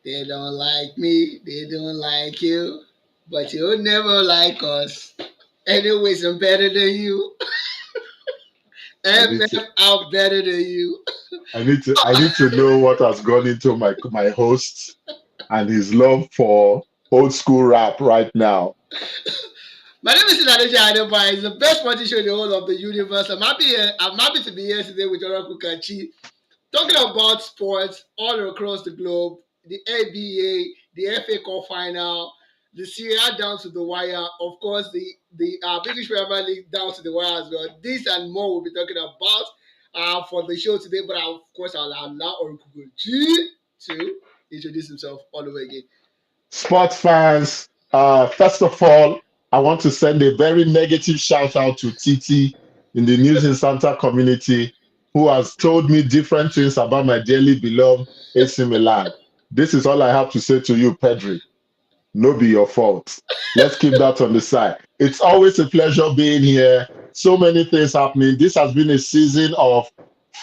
They don't like me. They don't like you. But you'll never like us. Anyways, I'm better than you. I need to MF, I'm better than you. I need to know what has gone into my host and his love for old school rap right now. My name is Nadeja Adebayo. It's the best sporting show in the whole of the universe. I'm happy to be here today with Oracle Kachi, talking about sports all across the globe, the NBA, the FA Cup final, the Serie A down to the wire, of course, the British Premier League down to the wire as well. This and more we'll be talking about for the show today. But of course, I'll allow Oracle Kachi to introduce himself all over again. Sports fans, first of all, I want to send a very negative shout out to Titi in the News in Santa community, who has told me different things about my dearly beloved AC Milan. This is all I have to say to you, Pedri. No be your fault. Let's keep that on the side. It's always a pleasure being here. So many things happening. This has been a season of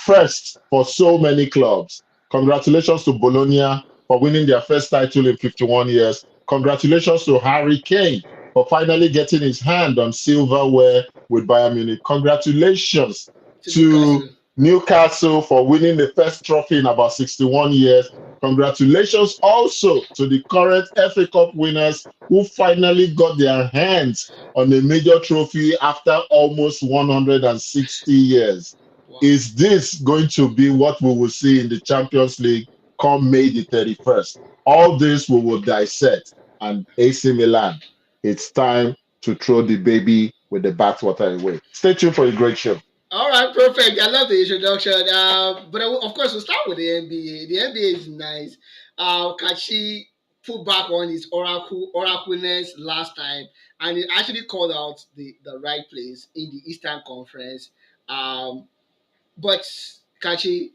first for so many clubs. Congratulations to Bologna for winning their first title in 51 years. Congratulations to Harry Kane for finally getting his hand on silverware with Bayern Munich. Congratulations To to Newcastle. Newcastle for winning the first trophy in about 61 years. Congratulations also to the current FA Cup winners who finally got their hands on a major trophy after almost 160 years. Wow. Is this going to be what we will see in the Champions League come May the 31st? All this we will dissect. And AC Milan, it's time to throw the baby with the bathwater away. Stay tuned for a great show. All right, perfect. I love the introduction. But of course, we'll start with the NBA. The NBA is nice. Kachi put back on his oracleness last time, and he actually called out the right place in the Eastern Conference. But Kachi,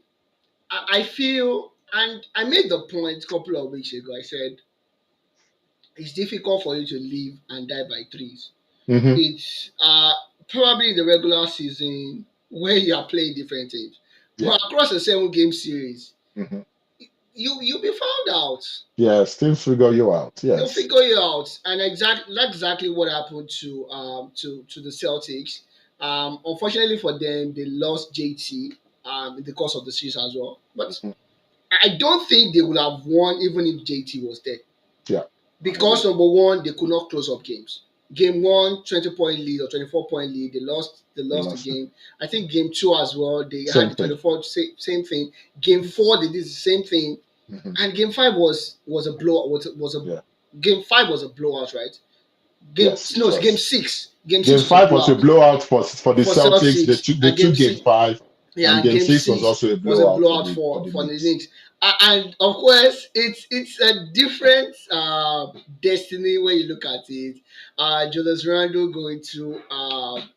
I feel, and I made the point a couple of weeks ago. I said it's difficult for you to live and die by threes. Mhm. It's probably the regular season where you are playing different teams. Yeah. But across a 7 game series, Mhm. you'll be found out. Yes, things figure you out. They'll Yes. figure you out, and that's exactly what happened to the Celtics. Unfortunately for them, they lost JT in the course of the season as well. But Mhm. I don't think they would have won even if JT was there. Yeah, I Because agree. number one, they could not close up games. Game one, 20 point lead or 24 point lead, they They lost the lost it. game. I think game two as well, they had Same the thing. 24 same thing. Game four, they did the same thing. Mhm. And game five was a blow was a Yeah. game five was a blowout, right? Game Yes, it no, it's game was. six. Game Game six was a five was a blowout blowout for the for Celtics. They Celtics, took they and took game game six, five, yeah, and and game game six was six also a was a blowout blowout for for the the Knicks. Knicks. And of course, it's a different destiny when you look at it. Julius Randle going to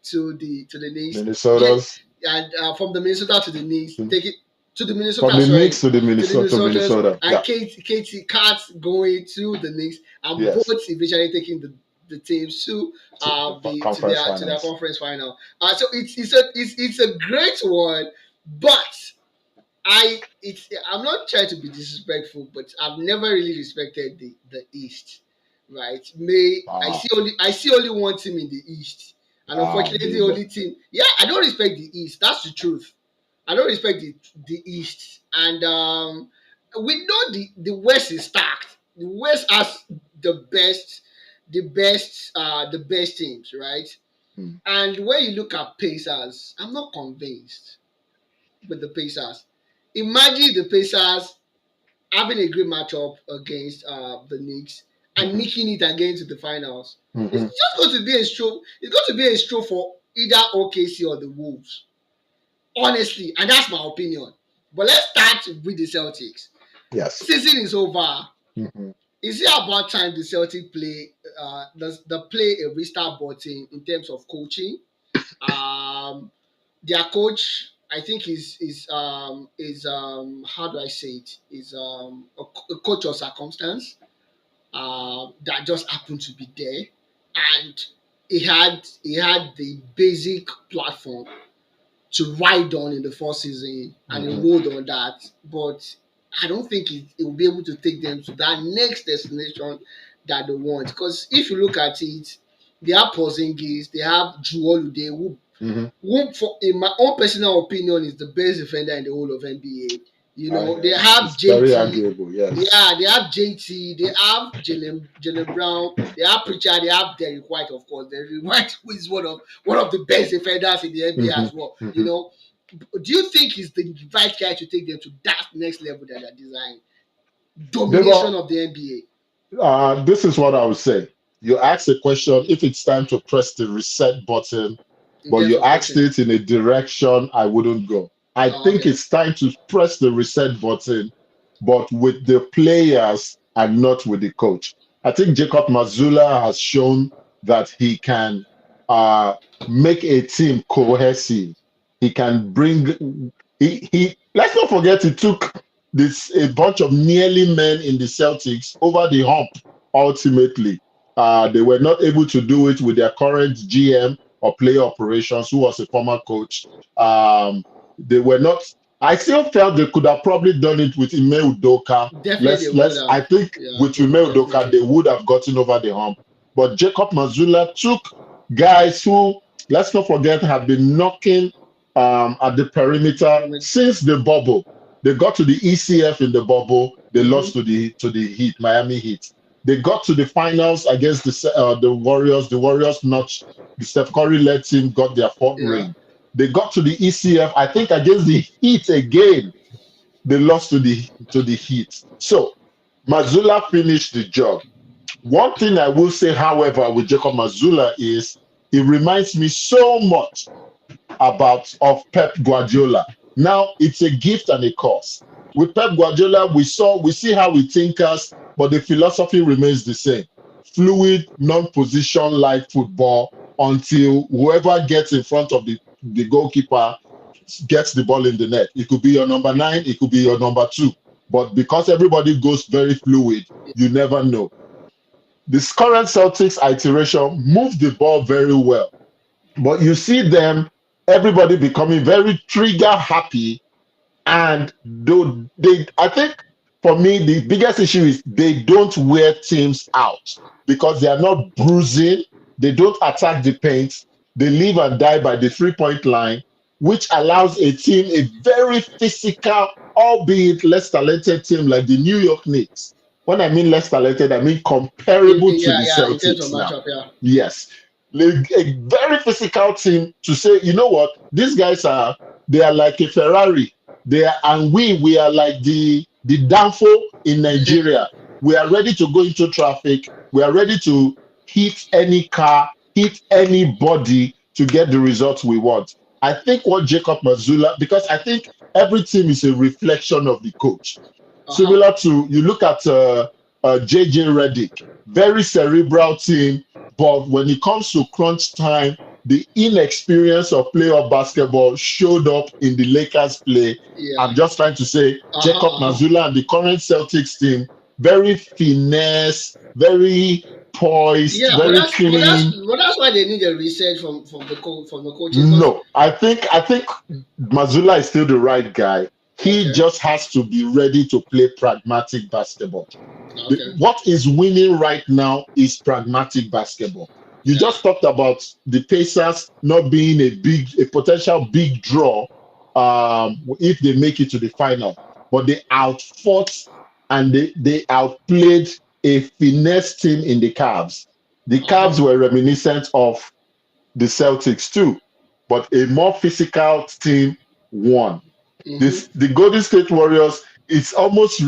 the Knicks, get Minnesota's and from the Minnesota to the Knicks, take it to the from Minnesota, the sorry, Knicks to the to the Minnesota to Minnesotas, Minnesota. and Yeah. Katie Katz going to the Knicks, and both Yes. eventually taking the teams to To the to conference their finals. conference final. So it's a great one, but I'm not trying to be disrespectful, but I've never really respected the East. Right? May Ah, I see only one team in the East. And unfortunately the the only team, yeah, I don't respect the East. That's the truth. I don't respect the East. And we know the West is stacked. The West has the best teams, right? mm, And when you look at Pacers, I'm not convinced with the Pacers. Imagine the Pacers having a great matchup against the Knicks and mhm, making it again to the finals. It's mhm. just going to be a stroke. It's going to be a stroke for either OKC or the Wolves, honestly, and that's my opinion. But let's start with the Celtics. Yes. Season is over. Mhm. Is it about time the Celtic play a restart button in terms of coaching? Um, their coach, I think, is how do I say it? Is a coach of circumstance that just happened to be there, and he had the basic platform to ride on in the first season, and he Mhm. rode on that. But I don't think it will be able to take them to that next destination that they want. Because if you look at it, they have Porzingis, they have Drew Holiday, Mm-hmm. who, for in my own personal opinion, is the best defender in the whole of NBA. You know, they have It's very JT. arguable, yes. Yeah, they have JT, they have Jalen Brown, they have Pritchard, they have Derrick White, of course. Derrick White, who is one of the best defenders in the NBA Mm-hmm. as well. You Mm-hmm. know, do you think he's the right guy to take them to that next level that they're designing? Debo, Domination of the NBA. this is what I would say. You ask a question if it's time to press the reset button, In but terms you of asked coaching. it in a direction I wouldn't go. I Oh, think okay. it's time to press the reset button, but with the players and not with the coach. I think Jacob Mazzulla has shown that he can uh, make a team cohesive. He can bring. He let's not forget he took this a bunch of nearly men in the Celtics over the hump. Ultimately, they were not able to do it with their current GM or player operations, who was a former coach. They were not. I still felt they could have probably done it with Ime Udoka. Definitely Let's they would let's. have. I think Yeah, with Ime Udoka definitely. they would have gotten over the hump. But Jacob Mazzulla took guys who, let's not forget, have been knocking at the perimeter since the bubble. They got to the ECF in the bubble. They Mm-hmm. lost to the Heat, Miami Heat. They got to the finals against the Warriors. The Warriors notched the Steph Curry led team, got their fourth Yeah. ring. They got to the ECF, I think, against the Heat again. They lost to the Heat. So Mazzulla finished the job. One thing I will say, however, with Jacob Mazzulla is he reminds me so much about of Pep Guardiola. Now it's a gift and a curse. With Pep Guardiola, we see how he tinkers, but the philosophy remains the same. Fluid, non-position like football until whoever gets in front of the goalkeeper gets the ball in the net. It could be your number 9, it could be your number 2. But because everybody goes very fluid, you never know. This current Celtics iteration move the ball very well, but you see them, everybody becoming very trigger happy. And though they, I think for me, the biggest issue is they don't wear teams out because they are not bruising. They don't attack the paint. They live and die by the 3 point line, which allows a team, a very physical, albeit less talented team like the New York Knicks. When I mean less talented, I mean comparable to Yeah, the yeah. In terms of Celtics now. matchup, yeah. Yes. A very physical team to say, you know what, these guys they are like a Ferrari. They are, and we are like the Danfo in Nigeria. We are ready to go into traffic. We are ready to hit any car, hit anybody to get the results we want. I think what Jacob Mazzulla, because I think every team is a reflection of the coach. Uh-huh. Similar to, you look at JJ Redick, very cerebral team, but when it comes to crunch time, the inexperience of playoff basketball showed up in the Lakers play. Yeah. I'm just trying to say, Uh-huh. Jacob Uh-huh. Mazzulla and the current Celtics team, very finesse, very poised, Yeah, very clean. but that's why they need a reset from the coaches. Because No, I think Mazzulla is still the right guy. He okay, just has to be ready to play pragmatic basketball. okay, What is winning right now is pragmatic basketball. You yeah, just talked about the Pacers not being a potential big draw if they make it to the final, but they outfought and they outplayed a finesse team in the Cavs. The uh-huh. Cavs were reminiscent of the Celtics too, but a more physical team won. Mm-hmm. The Golden State Warriors, it's almost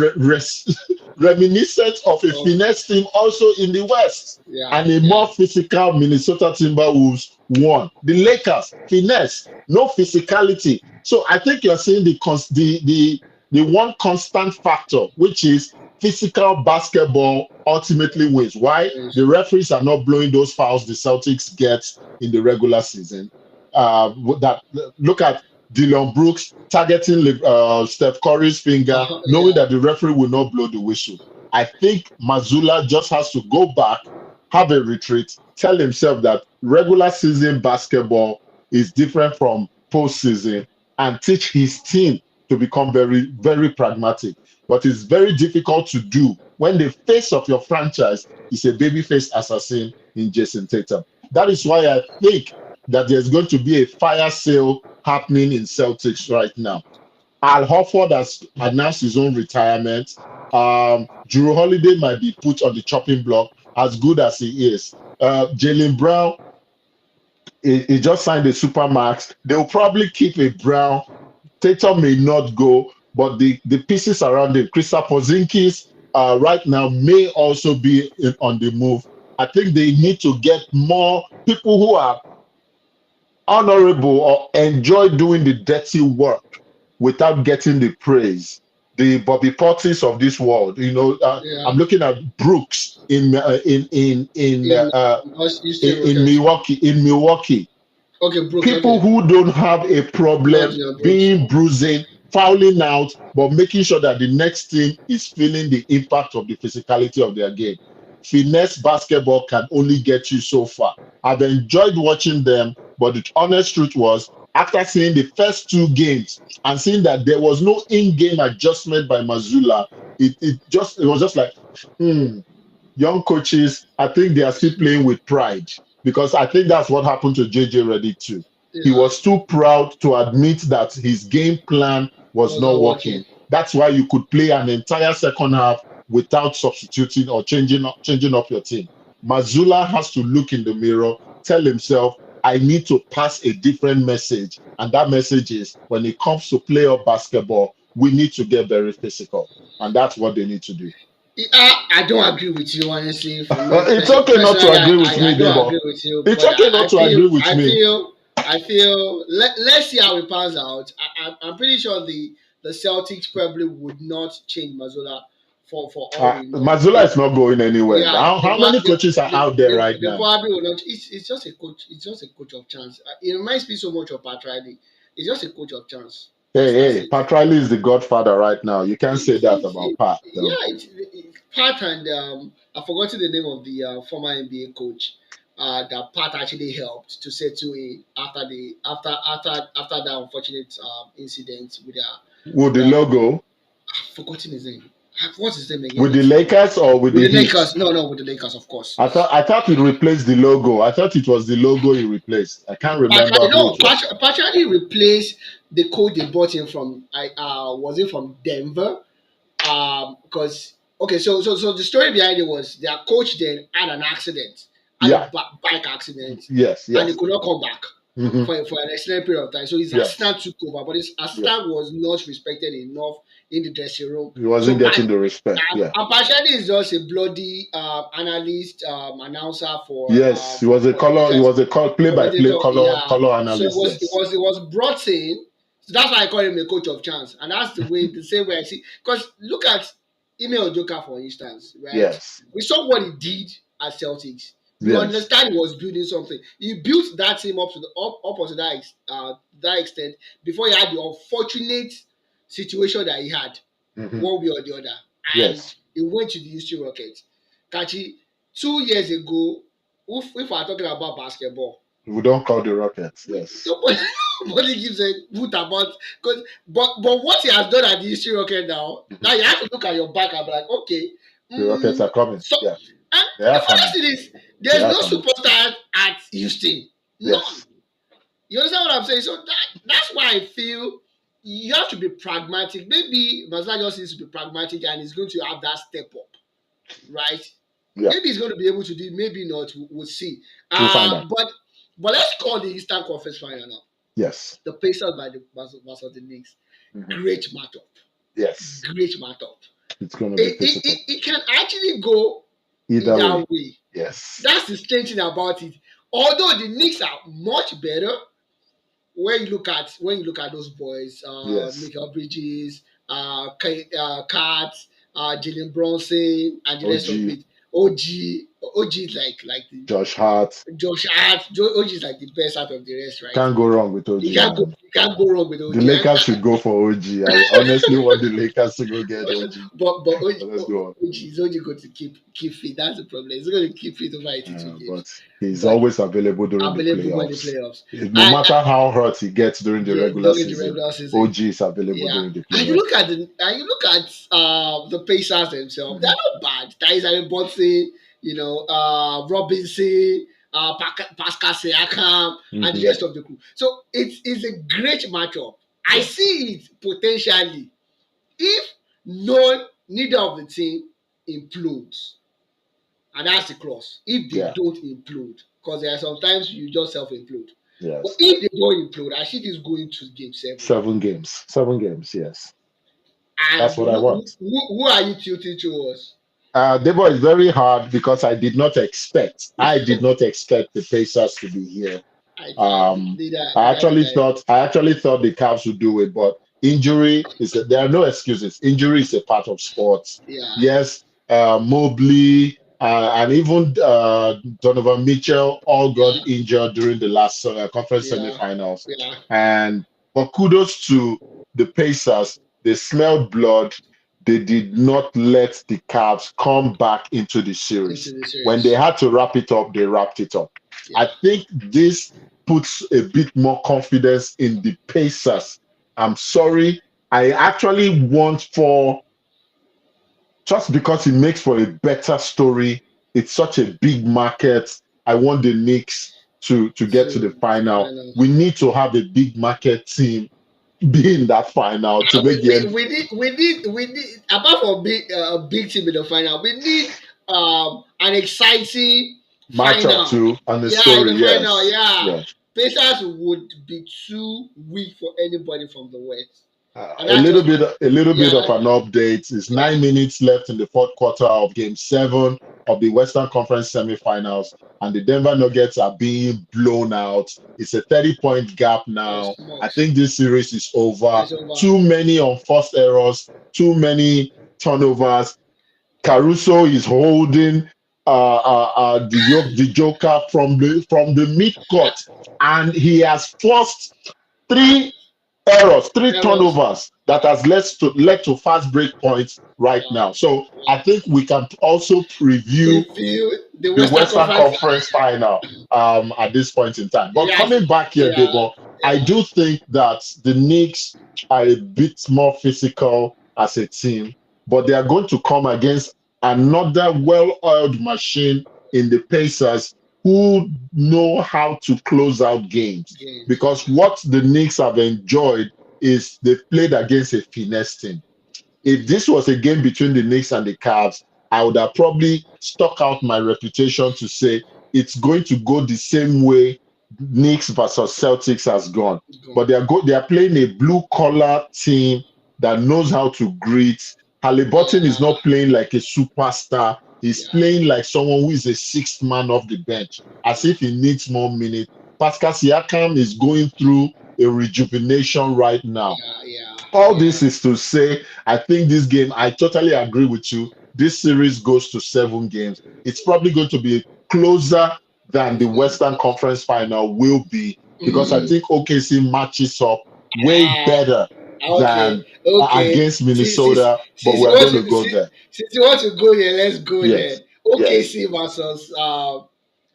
reminiscent of a Of finesse team also in the West, yeah, and a yeah, more physical Minnesota Timberwolves won. The Lakers, finesse, no physicality. So I think you're seeing the one constant factor, which is physical basketball ultimately wins. Why? yes, The referees are not blowing those fouls the Celtics get in the regular season. That look at Dillon Brooks targeting Steph Curry's finger, uh-huh, knowing yeah, that the referee will not blow the whistle. I think Mazzulla just has to go back, have a retreat, tell himself that regular season basketball is different from postseason, and teach his team to become very, very pragmatic. but it's very difficult to do when the face of your franchise is a babyface assassin in Jason Tatum. That is why I think that there's going to be a fire sale happening in Celtics right now. Al Horford has announced his own retirement. Drew Holiday might be put on the chopping block, as good as he is. Jalen Brown, he just signed a supermax. They'll probably keep a Brown. Tatum may not go, but the pieces around him, Kristaps Porzingis, right now may also be on the move. I think they need to get more people who are honorable or enjoy doing the dirty work without getting the praise. The Bobby Portis of this world, Yeah. I'm looking at Brooks in uh, in in in uh, In uh, Houston in Rockets. Milwaukee. In Milwaukee, Okay, Brooks. people Okay, who don't have a problem Georgia Brooks. being bruising, fouling out, but making sure that the next team is feeling the impact of the physicality of their game. Finesse basketball can only get you so far. I've enjoyed watching them, but the honest truth was, after seeing the first two games and seeing that there was no in-game adjustment by Mazzulla, it was just like, young coaches, I think they are still playing with pride, because I think that's what happened to JJ Redick too. He Yeah, was too proud to admit that his game plan was was not not working. working. That's why you could play an entire second half without substituting or changing up your team. Mazzulla has to look in the mirror, tell himself, I need to pass a different message. And that message is, when it comes to playoff basketball, we need to get very physical. And that's what they need to do. I don't agree with you honestly. For me, It's okay not to personally, agree with me, I don't Debo. agree with you. It's But okay not to agree with me. I feel. Let's see how it pans out. I'm pretty sure the Celtics probably would not change Mazzola for all we know. Mazzulla is not going anywhere. Yeah, How many coaches are out there right they now? probably will not. It's just a coach. It's just a coach of chance. It reminds me so much of Pat Riley. It's just a coach of chance. Hey, That's hey, it. Pat Riley is the godfather right now. You can't say that about Pat, though. Yeah, Pat and I forgot the name of the former NBA coach that Pat actually helped to settle in after after that unfortunate incident With with the logo, I've forgotten his name. What's his name again? with the Lakers or with With the the Heat? Lakers. No, with the Lakers, of course. I thought he replaced the logo. I thought it was the logo he replaced. I can't remember Partially, who no, it was. partially replaced the coach they bought him from. I was it from Denver? Because okay, so the story behind it was their coach then had an accident, had a Yeah. bike accident, Yes. and he Yes. could not come back Hmm. for an extended period of time. So his Yes. assistant took over, but his Yeah. assistant was not respected enough in the dressing room. He wasn't So getting the respect. Yeah. Apachadi is just a bloody analyst, announcer Yes. He was a for the color. He Lakers was a play-by-play commentator. Yeah. color So analyst. Yes. it was brought in. So that's why I call him a coach of chance, and that's the same way I see. Because look at Ime Ojoka, for instance, right? Yes. We saw what he did at Celtics. We Yes. understand he was building something. He built that team up to to that extent before he had the unfortunate situation that he had, Hmm. one way or the other, and Yes. he went to the Houston Rockets. Kachi, 2 years ago, if we are talking about basketball, We don't call the Rockets. Yes. nobody, nobody gives a hoot about because but what he has done at the Houston Rockets now Mhm. you have to look at your back and be like, okay, The Rockets are coming. so Yeah. and They the are funny coming. thing is They there's are no coming. superstar at Houston, none. Yes. You understand what I'm saying? So that's why I feel you have to be pragmatic. Maybe Mazda just needs to be pragmatic and he's going to have that step up, right? Yeah. Maybe he's going to be able to do it, maybe not. We'll see. We'll find out. But let's call the Eastern Conference final now. Yes. The Pacers by the versus the Knicks. Hmm. Great matchup. Yes. Great matchup. It's going to be It, physical. it can actually go Either either way. way. Yes. That's the strange thing about it. Although the Knicks are much better, when you look at those boys, Yes. Michael Bridges, Kat, Jalen Bronson, and the rest of OG. it, OG. OG is like the Josh Hart. Josh Hart. OG is like the best out of the rest, right? Can't go wrong with OG, man. You can't go wrong with The OG. Lakers should go for OG. I honestly want the Lakers to go get OG. But But let's go on. OG is only going to keep fit. That's the problem. He's going to keep fit over 82 But games. he's But always available during the available when the playoffs. playoffs. No matter how hurt he gets during the regular During the season, regular season. OG is available Yeah, during the and you playoffs. look at the Pacers themselves. They're not bad. Tyson Bonsi, Robinson, Pascal Siakam, and the rest of the crew. So it's a great matchup. I see it potentially if neither of the team implodes, and that's the clause. If they don't implode, because there are sometimes you just self implode. Yes. But if they don't implode, I see this going to game 7. 7 games. 7 games, yes. And That's what I want. Who are you tilting towards? Debo, is very hard because I did not expect the Pacers to be here. I actually thought the Cavs would do it, but there are no excuses. Injury is a part of sports. Yeah. Yes, Mobley and even Donovan Mitchell all got injured during the last conference semifinals. Yeah. But kudos to the Pacers. They smelled blood. They did not let the Cavs come back into the series. When they had to wrap it up, they wrapped it up. Yeah. I think this puts a bit more confidence in the Pacers. I'm sorry. I actually want just because it makes for a better story. It's such a big market. I want the Knicks to get to the final. We need to have a big market team be in that final to make the end. We need apart from a big team in the final, we need an exciting matchup too and the story. Final, yes. Pacers would be too weak for anybody from the West. A little bit of an update. It's 9 minutes left in the fourth quarter of Game 7 of the Western Conference semifinals, and the Denver Nuggets are being blown out. It's a 30-point gap now. I think this series is over. Too many unforced errors, too many turnovers. Caruso is holding the Joker from the mid-court, and he has forced 3 turnovers that has led to fast break points right now. So I think we can also preview the Western Conference final at this point in time. But coming back here, Debo, I do think that the Knicks are a bit more physical as a team, but they are going to come against another well-oiled machine in the Pacers who know how to close out games. Because what the Knicks have enjoyed is they've played against a finesse team. If this was a game between the Knicks and the Cavs, I would have probably stuck out my reputation to say it's going to go the same way Knicks versus Celtics has gone. But they are playing a blue-collar team that knows how to grit. Haliburton is not playing like a superstar. He's playing like someone who is a 6th man off the bench, as if he needs more minutes. Pascal Siakam is going through a rejuvenation right now. All this is to say, I think this game, I totally agree with you. This series goes to 7 games. It's probably going to be closer than the Western Conference final will be, because I think OKC matches up way better than against Minnesota, but we're going to go there. Since you want to go there, let's go there. OKC versus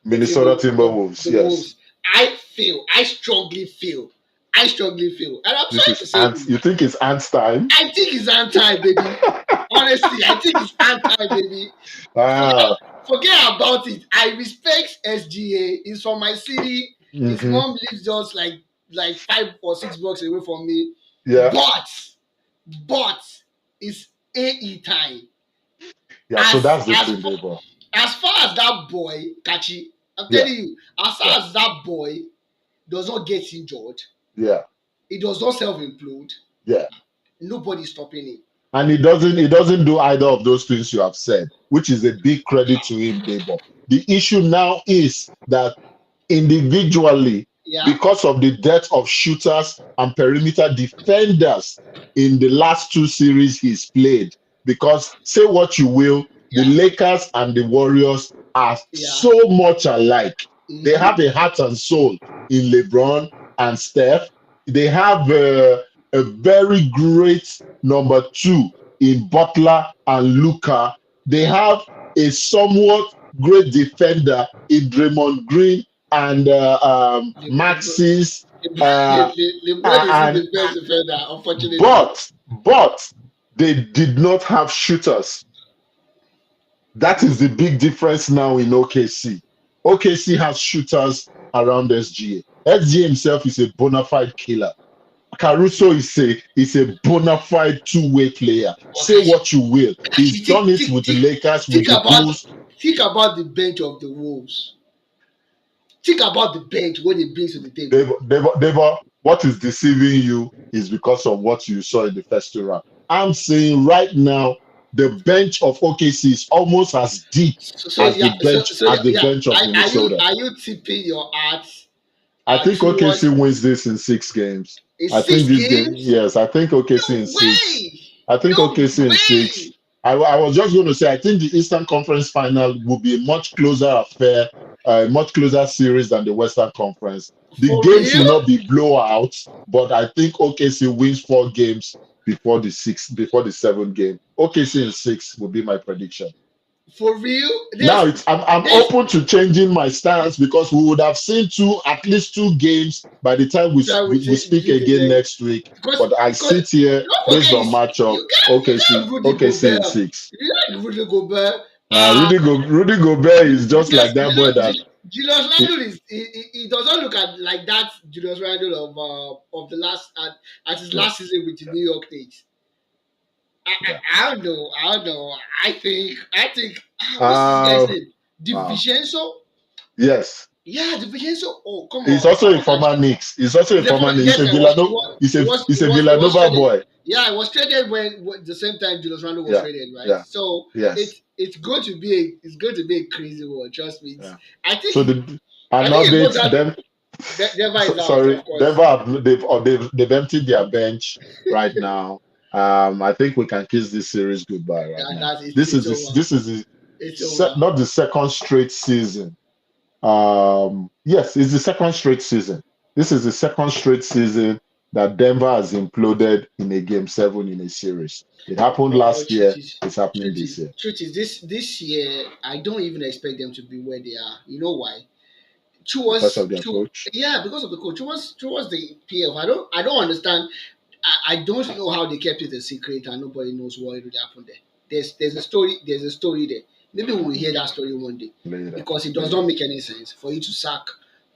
Minnesota Timberwolves. Yes. I strongly feel, and I'm sorry to say, you think it's ants time? I think it's ant time, baby. Honestly, I think it's ant time, baby. Forget about it. I respect SGA. He's from my city. His mom lives just like 5 or 6 blocks away from me. Yeah. But it's AE time. So that's the thing, Debo. As far as that boy, Kachi, I'm telling you, as far as that boy does not get injured, he does not self-implode, nobody's stopping him. And he doesn't do either of those things you have said, which is a big credit to him, Debo. The issue now is that individually, because of the depth of shooters and perimeter defenders in the last 2 series he's played, because say what you will, the Lakers and the Warriors are Yeah. so much alike. They Mm-hmm. have a heart and soul in LeBron and Steph. They have a very great number two in Butler and Luka. They have a somewhat great defender in Draymond Green and The, the, Maxis. Uh, LeBron is and the best defender, unfortunately. but they did not have shooters. That is the big difference now in OKC. OKC has shooters around SGA. SGA himself is a bona fide killer. Caruso is a bona fide two-way player. But Say what you will. actually, He's done it with the Lakers, think with the about Bulls. think about the bench of the Wolves. Think about the bench, what it brings to the table. What is deceiving you is because of what you saw in the first two rounds. I'm saying right now, the bench of OKC is almost as deep So yeah, as the yeah. bench of Minnesota. Are you tipping your heart I think OKC towards wins this in 6 games. a I think six this game, games? yes, I think OKC in No six. way! I think No OKC in six. way! I was just going to say, I think the Eastern Conference final will be a much closer affair, a much closer series than the Western Conference. The For games will not real? be blowouts, but I think OKC wins 4 games before the seventh game. OKC in six will be my prediction. For real? Now I'm There's open to changing my stance because we would have seen at least 2 games by the time try with we speak again next week. But I because sit here don't based forget on matchup. you got OKC, Rudy OKC Gobert. in six. You got Rudy Gobert. Rudy Gobert is just like that boy that Julius he- Randle he does not look at like that Julius Randle of the last at his yeah, last season with the New York Knicks. yeah. I don't know. I don't know. I think what's this guy's Uh, name? wow. DiVincenzo? Yes. Yeah, DiVincenzo. Oh, He's also come a on, guys. former Knicks. He's also a former Knicks. He's Yes, a Villanova. He's a it was Villanova traded. boy. Yeah, it was traded when the same time Julius Randle was Yeah, traded, right? yeah, So yes, it's going to be a crazy one. Trust me. yeah. I think So he, the an I think he knows update that them. Denver is out, Sorry, of course. Denver they've emptied their bench right now. I think we can kiss this series goodbye right That now. that's it's over. It's over. Not the second straight season. Yes, it's the second straight season. This is the second straight season that Denver has imploded in a game seven in a series. It happened But last year. It's happening this year truth is, this year I don't even expect them to be where they are. You know why? because of their coach. Yeah, because of the coach. Towards the PF. I don't understand. I don't know how they kept it a secret and nobody knows what really happened there. There's a story there. Maybe we will hear that story one day Later, because it does not later. make any sense for you to sack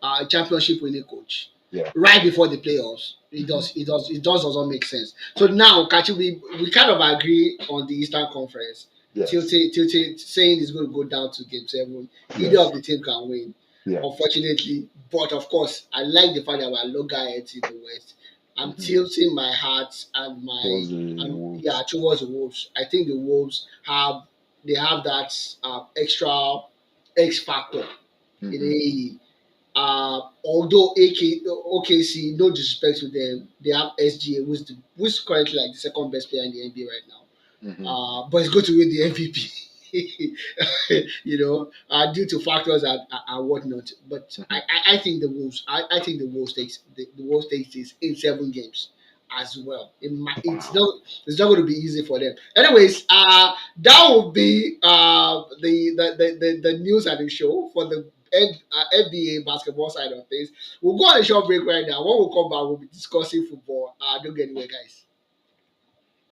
a championship winning coach Yeah. right before the playoffs. Mhm. It doesn't make sense. So now, Kachi, we kind of agree on the Eastern Conference. Yes. Tilting saying it's going to go down to game seven. Either of Yes. the team can win, Yeah. unfortunately. But of course, I like the fact that we're loggerheads in the West. I'm Mhm. tilting my heart and my Towards the and yeah Wolves. towards the Wolves. I think the Wolves have that extra X factor in Mhm. AE. Although OKC, no disrespect to them, they have SGA, who's currently like the second best player in the NBA right now. Mhm. But it's going to win the MVP. Due to factors and whatnot. But Mhm. I think the Wolves. I think the Wolves takes this in 7 games as well. Wow. It's not going to be easy for them. Anyways, that will be the news and the show for the NBA basketball side of things. We'll go on a short break right now. When we come back, we'll be discussing football. Don't get anywhere, guys.